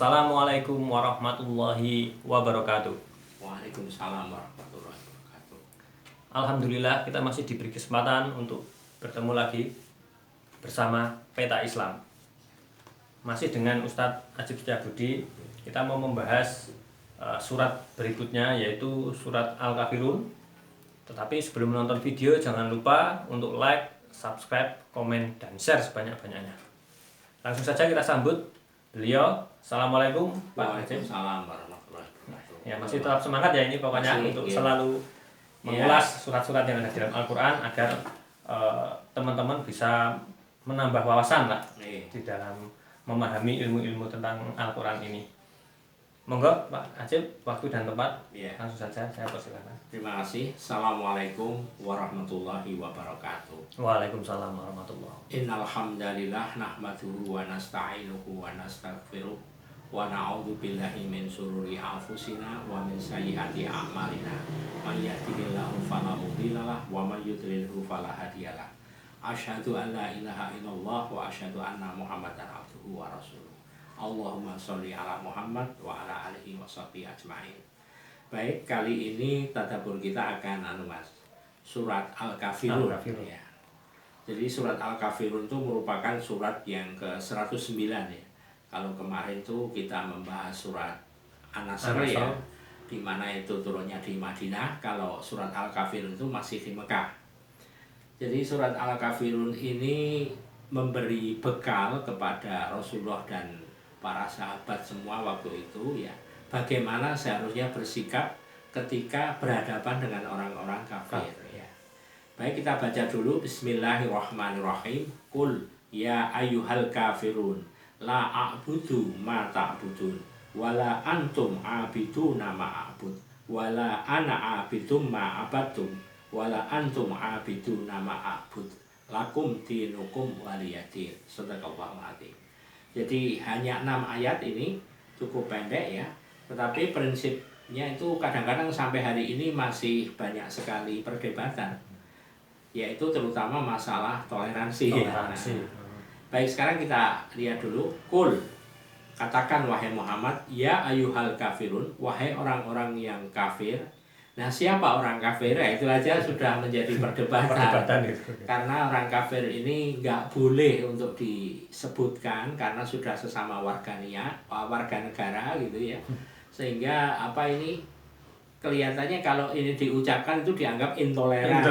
Assalamualaikum warahmatullahi wabarakatuh. Waalaikumsalam warahmatullahi wabarakatuh. Alhamdulillah kita masih diberi kesempatan untuk bertemu lagi bersama Peta Islam. Masih dengan Ustadz Ajib Setiabudi, kita mau membahas surat berikutnya yaitu surat Al-Kafirun. Tetapi sebelum menonton video jangan lupa untuk like, subscribe, komen, dan share sebanyak-banyaknya. Langsung saja kita sambut beliau. Assalamualaikum Pak Ajib. Waalaikumsalam warahmatullahi wabarakatuh. Ya, masih tetap semangat ya ini pokoknya untuk selalu mengulas surat-surat yang ada di dalam Al-Quran agar teman-teman bisa menambah wawasan lah di dalam memahami ilmu-ilmu tentang Al-Quran ini. Monggo Pak Ajib, waktu dan tempat langsung saja saya persilakan. Terima kasih. Assalamualaikum warahmatullahi wabarakatuh. Waalaikumsalam warahmatullahi wabarakatuh. Innal hamdalillah nahmaduhu wa nasta'inuhu wa nastaghfiruh wa na'udzu billahi min syururi anfusina wa min sayyiati a'malina. May yahdihillahu fala mudhillalah wa may yudlilhu fala hadiyalah. Asyhadu an la ilaha illallah wa asyhadu anna Muhammadan abduhu wa rasuluh. Allahumma sholli ala Muhammad wa ala alihi wa sahbihi ajma'in. Baik, kali ini tadabbur kita akan surat Al-Kafirun. Ya. Jadi surat Al-Kafirun itu merupakan surat yang ke-109 ya. Kalau kemarin itu kita membahas surat An-Nasr ya, di mana itu turunnya di Madinah. Kalau surat Al-Kafirun itu masih di Mekah. Jadi surat Al-Kafirun ini memberi bekal kepada Rasulullah dan para sahabat semua waktu itu ya, bagaimana seharusnya bersikap ketika berhadapan dengan orang-orang kafir ya. Baik, kita baca dulu. Bismillahirrahmanirrahim. Qul ya ayyuhal kafirun la a'budu ma ta'budun wala antum a'biduna ma a'bud wala ana a'bidum ma abattum wala antum a'biduna ma a'bud lakum dinukum waliyadin. Shadaqallahul adzim. Jadi hanya 6 ayat ini, cukup pendek ya, tetapi prinsipnya itu kadang-kadang sampai hari ini masih banyak sekali perdebatan, yaitu terutama masalah toleransi. Ya. Baik, sekarang kita lihat dulu. Qul, katakan wahai Muhammad, ya ayyuhal kafirun, wahai orang-orang yang kafir. Nah, siapa orang kafir? Ya, itu aja sudah menjadi perdebatan karena orang kafir ini nggak boleh untuk disebutkan karena sudah sesama warga negara gitu ya. Sehingga apa ini kelihatannya kalau ini diucapkan itu dianggap intoleran.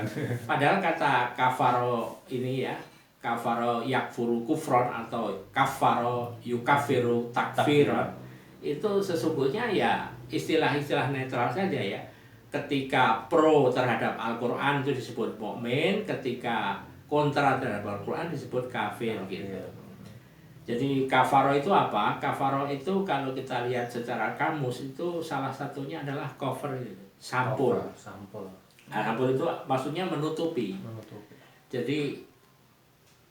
Gitu. Padahal kata kafaro ini ya, kafaro yakfuru kufron atau kafaro yukafiru takfir, itu sesungguhnya ya istilah-istilah netral saja ya. Ketika pro terhadap Al-Quran itu disebut mukmin, ketika kontra terhadap Al-Quran disebut kafir gitu. Jadi kafaro itu apa? Kafaro itu kalau kita lihat secara kamus itu salah satunya adalah cover gitu. Sampul. Nah, sampul itu maksudnya menutupi. Jadi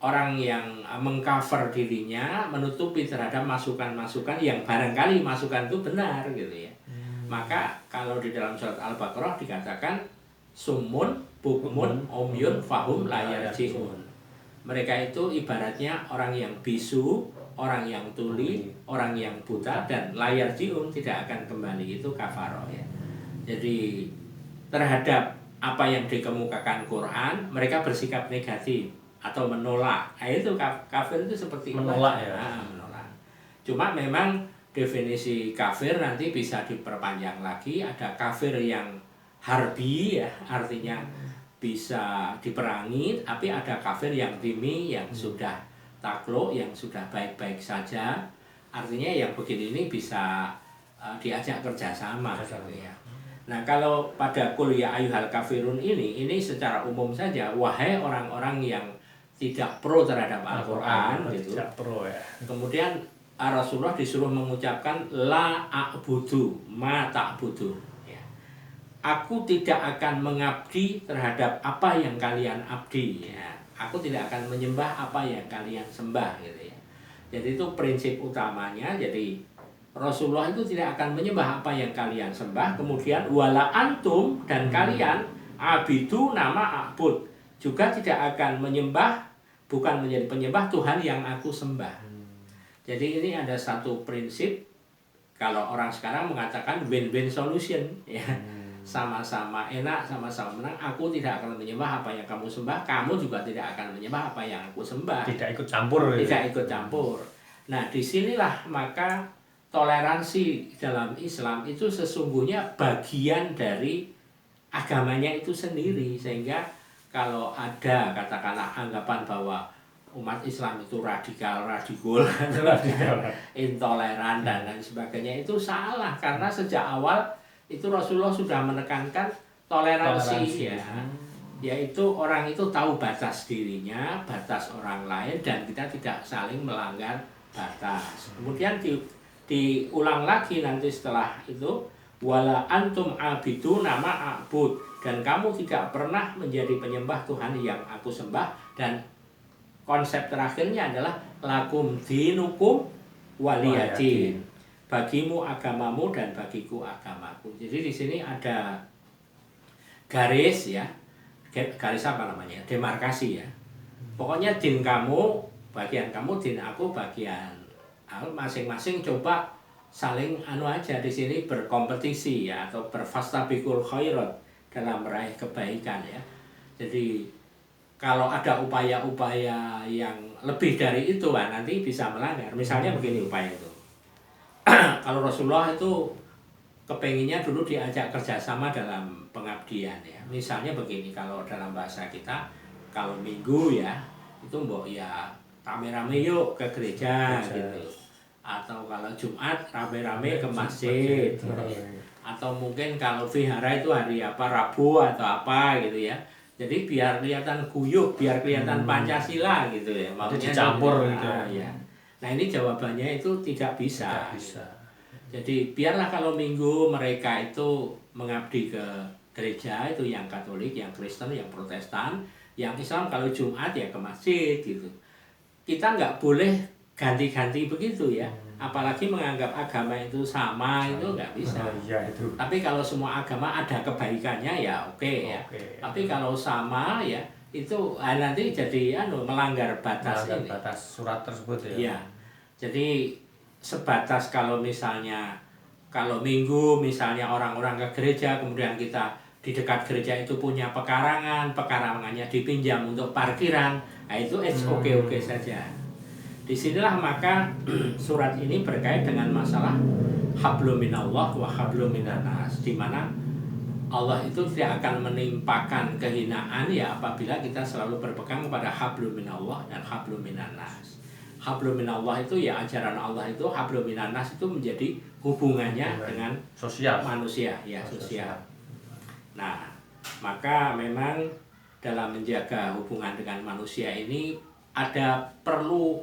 orang yang mengcover dirinya, menutupi terhadap masukan-masukan yang barangkali masukan itu benar gitu ya. Maka kalau di dalam surat Al-Baqarah dikatakan summun, bukmun, umyun, fahum, la yarji'un. Mereka itu ibaratnya orang yang bisu, orang yang tuli, orang yang buta, dan la yarji'un, tidak akan kembali. Itu kafaroh ya. Jadi terhadap apa yang dikemukakan Quran, mereka bersikap negatif atau menolak. Nah, itu kafir itu seperti menolak ya. Menolak. Cuma memang definisi kafir nanti bisa diperpanjang lagi. Ada kafir yang harbi ya, artinya bisa diperangi, tapi ada kafir yang dhimmi, yang sudah takluk, yang sudah baik-baik saja. Artinya yang begini ini bisa diajak kerjasama gitu ya. Nah, kalau pada qul ya ayyuhal kafirun ini secara umum saja, wahai orang-orang yang tidak pro terhadap Al-Quran gitu. Pro ya. Kemudian Rasulullah disuruh mengucapkan la a'budu ma ta'budun ya. Aku tidak akan mengabdi terhadap apa yang kalian abdi ya. Aku tidak akan menyembah apa yang kalian sembah gitu ya. Jadi itu prinsip utamanya. Jadi Rasulullah itu tidak akan menyembah apa yang kalian sembah. Kemudian wala antum, dan kalian abidu nama abud juga tidak akan menyembah, bukan menjadi penyembah Tuhan yang aku sembah. Jadi ini ada satu prinsip, kalau orang sekarang mengatakan win-win solution ya. Sama-sama enak, sama-sama menang. Aku tidak akan menyembah apa yang kamu sembah, kamu juga tidak akan menyembah apa yang aku sembah. Tidak ikut campur. Tidak ikut campur. Nah, disinilah maka toleransi dalam Islam itu sesungguhnya bagian dari agamanya itu sendiri. Sehingga kalau ada katakanlah anggapan bahwa umat Islam itu radikal, intoleran dan lain sebagainya, itu salah. Karena sejak awal itu Rasulullah sudah menekankan toleransi. Ya. Yaitu orang itu tahu batas dirinya, batas orang lain, dan kita tidak saling melanggar batas. Kemudian diulang lagi nanti setelah itu, wala antum abidu nama abud, dan kamu tidak pernah menjadi penyembah Tuhan yang aku sembah. Dan konsep terakhirnya adalah lakum dinukum waliyadin, bagimu agamamu dan bagiku agamaku. Jadi di sini ada garis ya, garis apa namanya, demarkasi ya. Pokoknya din kamu bagian kamu, din aku bagian aku, masing-masing coba saling aja di sini berkompetisi ya, atau berfastabiqul khairat dalam meraih kebaikan ya. Jadi kalau ada upaya-upaya yang lebih dari itu, nanti bisa melanggar. Misalnya begini upaya itu. Kalau Rasulullah itu kepenginnya dulu diajak kerjasama dalam pengabdian ya. Misalnya begini, kalau dalam bahasa kita, kalau minggu ya, itu mbok ya rame-rame yuk ke gereja gitu. Atau kalau Jumat rame-rame ke masjid gitu. Atau mungkin kalau vihara itu hari apa, Rabu atau apa gitu ya. Jadi biar kelihatan guyup, biar kelihatan Pancasila gitu ya. Maksudnya dicampur gitu ya. Nah ini jawabannya itu tidak bisa. Jadi biarlah kalau minggu mereka itu mengabdi ke gereja, itu yang Katolik, yang Kristen, yang Protestan, yang Islam kalau Jumat ya ke masjid gitu. Kita nggak boleh ganti-ganti begitu ya. Apalagi menganggap agama itu sama, itu nggak bisa. Itu. Tapi kalau semua agama ada kebaikannya ya oke ya. Tapi kalau sama ya itu nanti jadi melanggar batas ini. Batas surat tersebut ya. Iya. Jadi sebatas kalau misalnya kalau minggu misalnya orang-orang ke gereja, kemudian kita di dekat gereja itu punya pekarangannya dipinjam untuk parkiran, nah itu oke saja. Disinilah maka surat ini berkait dengan masalah hablum minallah wa hablum minannas, di mana Allah itu tidak akan menimpakan kehinaan ya apabila kita selalu berpegang kepada hablum minallah dan hablum minannas. Hablum minallah itu ya ajaran Allah itu, hablum minannas itu menjadi hubungannya dengan sosial manusia ya, sosial. Nah, maka memang dalam menjaga hubungan dengan manusia ini ada perlu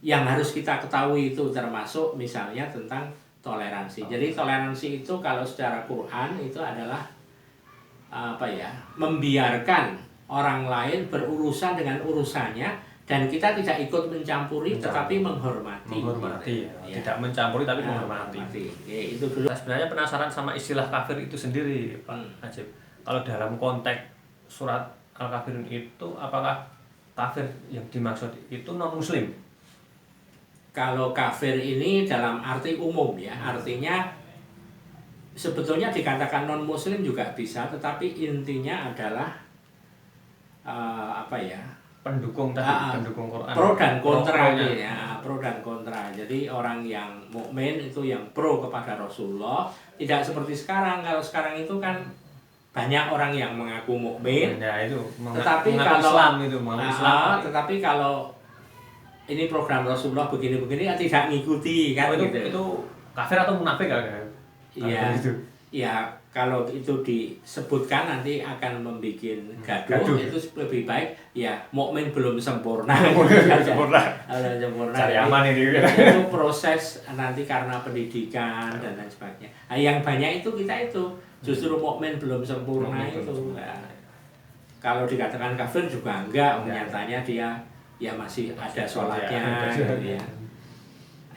yang harus kita ketahui, itu termasuk misalnya tentang toleransi. Jadi toleransi itu kalau secara Quran itu adalah membiarkan orang lain berurusan dengan urusannya dan kita tidak ikut mencampuri tetapi menghormati. Ya. Tidak mencampuri tapi menghormati. Ya, itu dulu. Nah, sebenarnya penasaran sama istilah kafir itu sendiri, Pak Najib. Kalau dalam konteks surat Al-Kafirun itu, apakah kafir yang dimaksud itu non-muslim? Kalau kafir ini dalam arti umum ya, artinya sebetulnya dikatakan non-muslim juga bisa, tetapi intinya adalah pendukung tadi, pendukung Quran. Pro dan kontra ya, pro dan kontra. Jadi orang yang mukmin itu yang pro kepada Rasulullah, tidak seperti sekarang. Kalau sekarang itu kan banyak orang yang mengaku mukmin, ya, itu tetapi kalau Islam itu Islam. Tetapi kalau ini program Rasulullah begini-begini ya tidak ngikuti kan itu kafir atau munafik kan? Iya. Ya kalau itu disebutkan nanti akan membuat gaduh. Itu lebih baik ya mukmin belum sempurna. sempurna. Cari aman ini. Itu proses nanti karena pendidikan dan lain sebagainya. Nah, yang banyak itu kita itu justru mukmin belum sempurna itu. Nah, kalau dikatakan kafir juga enggak, nyatanya dia ya masih ada sholatnya gitu ya.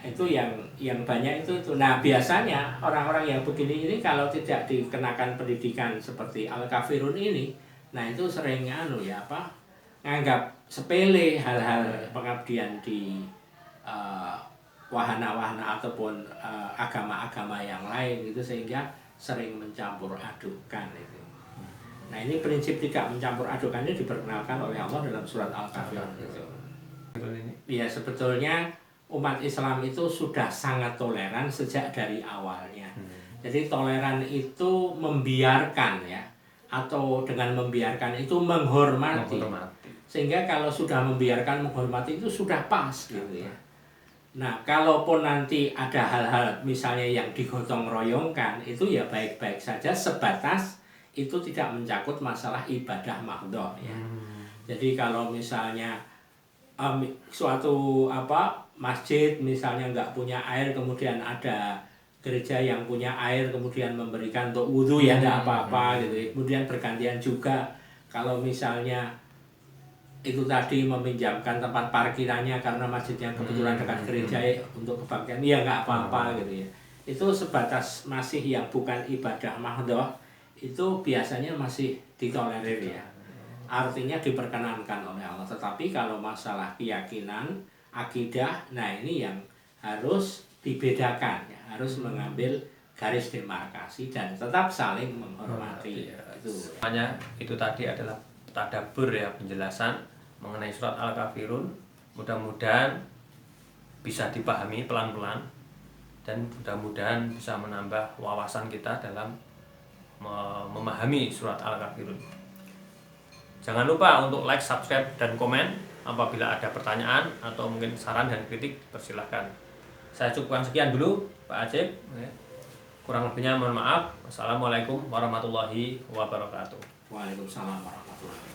Itu yang banyak itu. Nah biasanya orang-orang yang begini ini kalau tidak dikenakan pendidikan seperti Al-Kafirun ini, nah itu sering nganggap sepele hal-hal pengabdian di wahana-wahana ataupun agama-agama yang lain gitu, sehingga sering mencampur adukan itu. Nah, ini prinsip tidak mencampur adukannya diperkenalkan oleh Allah dalam surat Al-Kafirun gitu. Ya, sebetulnya umat Islam itu sudah sangat toleran sejak dari awalnya. Jadi toleran itu membiarkan ya, atau dengan membiarkan itu menghormati. Sehingga kalau sudah membiarkan menghormati itu sudah pas gitu ya. Nah, kalaupun nanti ada hal-hal misalnya yang digotong royongkan, itu ya baik-baik saja sebatas itu tidak mencakup masalah ibadah mahdhah ya. Jadi kalau misalnya suatu masjid misalnya nggak punya air, kemudian ada gereja yang punya air kemudian memberikan untuk wudhu ya nggak apa-apa gitu ya. Kemudian bergantian juga kalau misalnya itu tadi meminjamkan tempat parkirannya karena masjidnya kebetulan dekat gereja untuk kebaktian, ya nggak apa-apa gitu ya. Itu sebatas masih yang bukan ibadah mahdhah, itu biasanya masih ditolerir ya. Artinya diperkenankan oleh Allah. Tetapi kalau masalah keyakinan, akidah, nah ini yang harus dibedakan ya. Harus mengambil garis demarkasi dan tetap saling menghormati. Makanya itu tadi adalah tadabbur ya, penjelasan mengenai surat Al-Kafirun. Mudah-mudahan bisa dipahami pelan-pelan dan mudah-mudahan bisa menambah wawasan kita dalam memahami surat Al-Kafirun. Jangan lupa untuk like, subscribe, dan komen. Apabila ada pertanyaan atau mungkin saran dan kritik, persilahkan. Saya cukupkan sekian dulu, Pak Acep. Kurang lebihnya mohon maaf. Wassalamualaikum warahmatullahi wabarakatuh. Waalaikumsalam warahmatullahi wabarakatuh.